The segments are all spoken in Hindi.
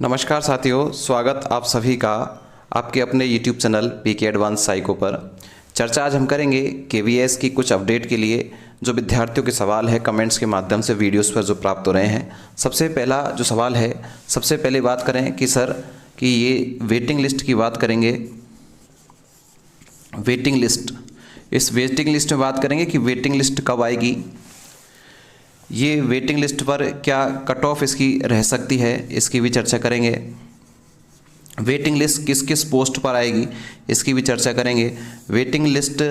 नमस्कार साथियों, स्वागत आप सभी का आपके अपने YouTube channel PK advance psycho पर। चर्चा आज हम करेंगे केवीएस की कुछ अपडेट के लिए जो विद्यार्थियों के सवाल है कमेंट्स के माध्यम से वीडियोस पर जो प्राप्त हो रहे हैं। सबसे पहला जो सवाल है, सबसे पहले बात करें कि सर कि ये वेटिंग लिस्ट की बात करेंगे। वेटिंग लिस्ट, इस वेटिंग लिस्ट में बात करेंगे कि वेटिंग लिस्ट कब आएगी, ये वेटिंग लिस्ट पर क्या कट ऑफ इसकी रह सकती है, इसकी भी चर्चा करेंगे। वेटिंग लिस्ट किस किस पोस्ट पर आएगी, इसकी भी चर्चा करेंगे। वेटिंग लिस्ट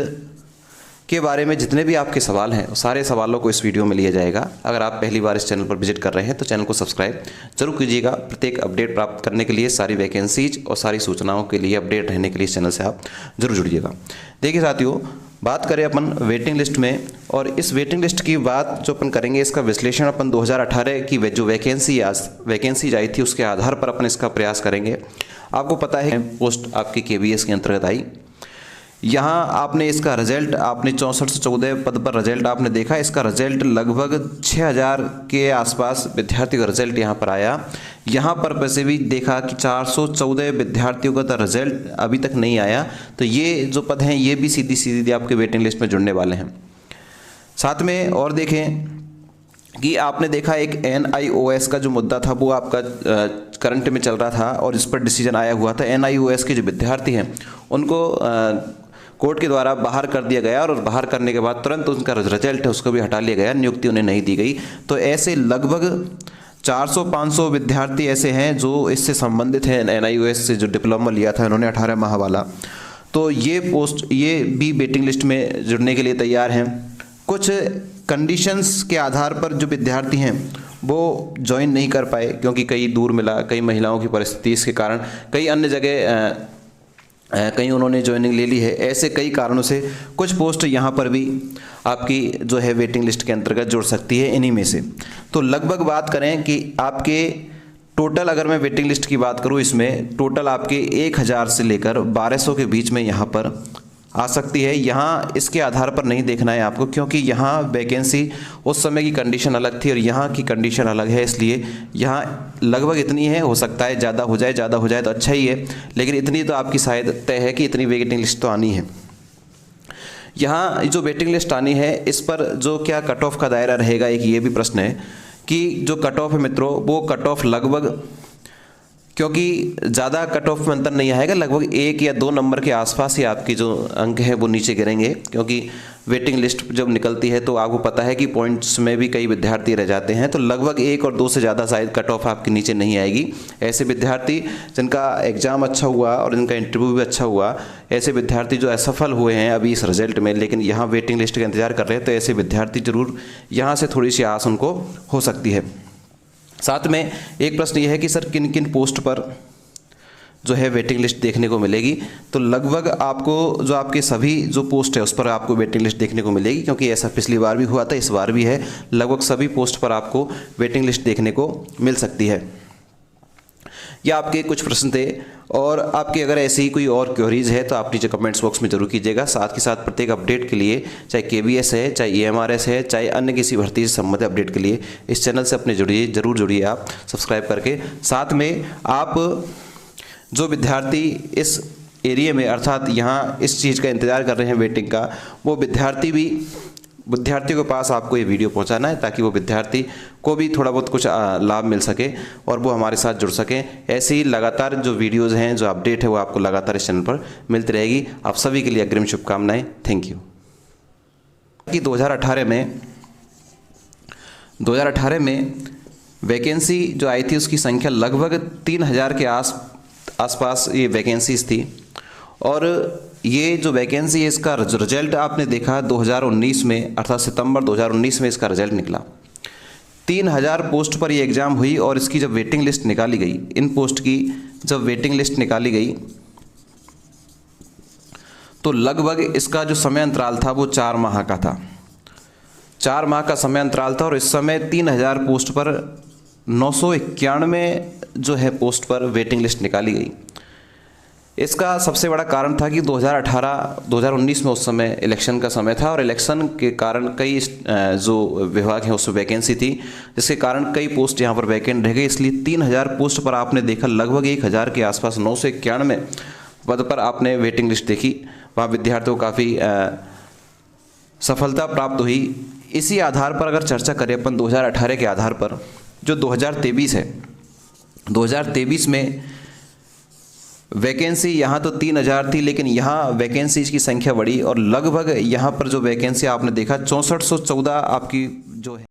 के बारे में जितने भी आपके सवाल हैं सारे सवालों को इस वीडियो में लिया जाएगा। अगर आप पहली बार इस चैनल पर विजिट कर रहे हैं तो चैनल को सब्सक्राइब जरूर कीजिएगा। प्रत्येक अपडेट प्राप्त करने के लिए, सारी वैकेंसीज और सारी सूचनाओं के लिए अपडेट रहने के लिए इस चैनल से आप जरूर जुड़िएगा। देखिए साथियों, बात करें अपन वेटिंग लिस्ट में, और इस वेटिंग लिस्ट की बात जो अपन करेंगे, इसका विश्लेषण अपन 2018 की जो वैकेंसी आई थी उसके आधार पर अपन इसका प्रयास करेंगे। आपको पता है पोस्ट आपकी केवीएस के अंतर्गत आई। यहाँ आपने इसका रिजल्ट, आपने 64 से 14 पद पर रिजल्ट आपने देखा। इसका रिजल्ट लगभग 6000 के आसपास विद्यार्थियों का रिजल्ट यहाँ पर आया। यहाँ पर वैसे भी देखा कि 414 विद्यार्थियों का तो रिजल्ट अभी तक नहीं आया। तो ये जो पद हैं ये भी सीधी सीधी आपके वेटिंग लिस्ट में जुड़ने वाले हैं। साथ में और देखें कि आपने देखा एक NIOS का जो मुद्दा था वो आपका करंट में चल रहा था और इस पर डिसीजन आया हुआ था। NIOS के जो विद्यार्थी हैं उनको कोर्ट के द्वारा बाहर कर दिया गया, और बाहर करने के बाद तुरंत उनका रिजल्ट है उसको भी हटा लिया गया, नियुक्ति उन्हें नहीं दी गई। तो ऐसे लगभग 400-500 विद्यार्थी ऐसे हैं जो इससे संबंधित हैं। NIOS से जो डिप्लोमा लिया था इन्होंने 18 माह वाला, तो ये पोस्ट ये भी वेटिंग लिस्ट में जुड़ने के लिए तैयार हैं। कुछ कंडीशंस के आधार पर जो विद्यार्थी हैं वो ज्वाइन नहीं कर पाए क्योंकि कई दूर मिला, कई महिलाओं की परिस्थिति इसके कारण, कई अन्य जगह कहीं उन्होंने ज्वाइनिंग ले ली है। ऐसे कई कारणों से कुछ पोस्ट यहाँ पर भी आपकी जो है वेटिंग लिस्ट के अंतर्गत जुड़ सकती है इन्हीं में से। तो लगभग बात करें कि आपके टोटल, अगर मैं वेटिंग लिस्ट की बात करूँ, इसमें टोटल आपके 1000 से लेकर 1200 के बीच में यहाँ पर आ सकती है। यहाँ इसके आधार पर नहीं देखना है आपको, क्योंकि यहाँ वैकेंसी उस समय की कंडीशन अलग थी और यहाँ की कंडीशन अलग है, इसलिए यहाँ लगभग इतनी है। हो सकता है ज़्यादा हो जाए तो अच्छा ही है, लेकिन इतनी तो आपकी शायद तय है कि इतनी वेटिंग लिस्ट तो आनी है। यहाँ जो वेटिंग लिस्ट आनी है इस पर जो क्या कट ऑफ का दायरा रहेगा, एक ये भी प्रश्न है कि जो कट ऑफ है मित्रों, वो कट ऑफ लगभग, क्योंकि ज़्यादा कट ऑफ में अंतर नहीं आएगा, लगभग 1 या 2 नंबर के आसपास ही आपकी जो अंक है वो नीचे गिरेंगे। क्योंकि वेटिंग लिस्ट जब निकलती है तो आपको पता है कि पॉइंट्स में भी कई विद्यार्थी रह जाते हैं, तो लगभग 1 और 2 से ज़्यादा शायद कट ऑफ आपके नीचे नहीं आएगी। ऐसे विद्यार्थी जिनका एग्ज़ाम अच्छा हुआ और जिनका इंटरव्यू भी अच्छा हुआ, ऐसे विद्यार्थी जो असफल हुए हैं अभी इस रिजल्ट में, लेकिन यहाँ वेटिंग लिस्ट का इंतजार कर रहे हैं, तो ऐसे विद्यार्थी जरूर यहाँ से थोड़ी सी आस उनको हो सकती है। साथ में एक प्रश्न ये है कि सर किन किन पोस्ट पर जो है वेटिंग लिस्ट देखने को मिलेगी। तो लगभग आपको जो आपके सभी जो पोस्ट है उस पर आपको वेटिंग लिस्ट देखने को मिलेगी, क्योंकि ऐसा पिछली बार भी हुआ था, इस बार भी है। लगभग सभी पोस्ट पर आपको वेटिंग लिस्ट देखने को मिल सकती है। ये आपके कुछ प्रश्न थे, और आपके अगर ऐसी ही कोई और क्वेरीज है तो आप नीचे कमेंट्स बॉक्स में जरूर कीजिएगा। साथ ही साथ प्रत्येक अपडेट के लिए, चाहे केवीएस है, चाहे EMRS है, चाहे अन्य किसी भर्ती से संबंधित अपडेट के लिए इस चैनल से अपने जरूर जुड़िए आप सब्सक्राइब करके। साथ में आप जो विद्यार्थी इस एरिया में, अर्थात यहाँ इस चीज़ का इंतज़ार कर रहे हैं वेटिंग का, वो विद्यार्थियों के पास आपको ये वीडियो पहुंचाना है, ताकि वो विद्यार्थी को भी थोड़ा बहुत कुछ लाभ मिल सके और वो हमारे साथ जुड़ सकें। ऐसे ही लगातार जो वीडियोस हैं, जो अपडेट है, वो आपको लगातार इस चैनल पर मिलती रहेगी। आप सभी के लिए अग्रिम शुभकामनाएं। Thank you. कि 2018 में वैकेंसी जो आई थी उसकी संख्या लगभग 3000 के आसपास ये वैकेंसीज थी, और ये जो वैकेंसी है इसका रिजल्ट आपने देखा 2019 में, अर्थात सितंबर 2019 में इसका रिजल्ट निकला। 3000 पोस्ट पर ये एग्ज़ाम हुई, और इसकी जब वेटिंग लिस्ट निकाली गई, इन पोस्ट की जब वेटिंग लिस्ट निकाली गई, तो लगभग इसका जो समय अंतराल था वो 4 माह का था। 4 माह का समय अंतराल था, और इस समय 3000 पोस्ट पर 991 जो है पोस्ट पर वेटिंग लिस्ट निकाली गई। इसका सबसे बड़ा कारण था कि 2018-2019 में उस समय इलेक्शन का समय था और इलेक्शन के कारण कई जो विभाग हैं उसमें वैकेंसी थी, जिसके कारण कई पोस्ट यहाँ पर वैकेंट रह गई। इसलिए 3000 पोस्ट पर आपने देखा लगभग 1000 के आसपास 991 पद पर आपने वेटिंग लिस्ट देखी। वहाँ विद्यार्थियों को काफ़ी सफलता प्राप्त हुई। इसी आधार पर अगर चर्चा करें अपन 2018 के आधार पर, जो 2023 है, 2023 में वैकेंसी यहाँ तो 3000 थी, लेकिन यहाँ वैकेंसीज की संख्या बढ़ी और लगभग यहाँ पर जो वैकेंसी आपने देखा 6414 आपकी जो है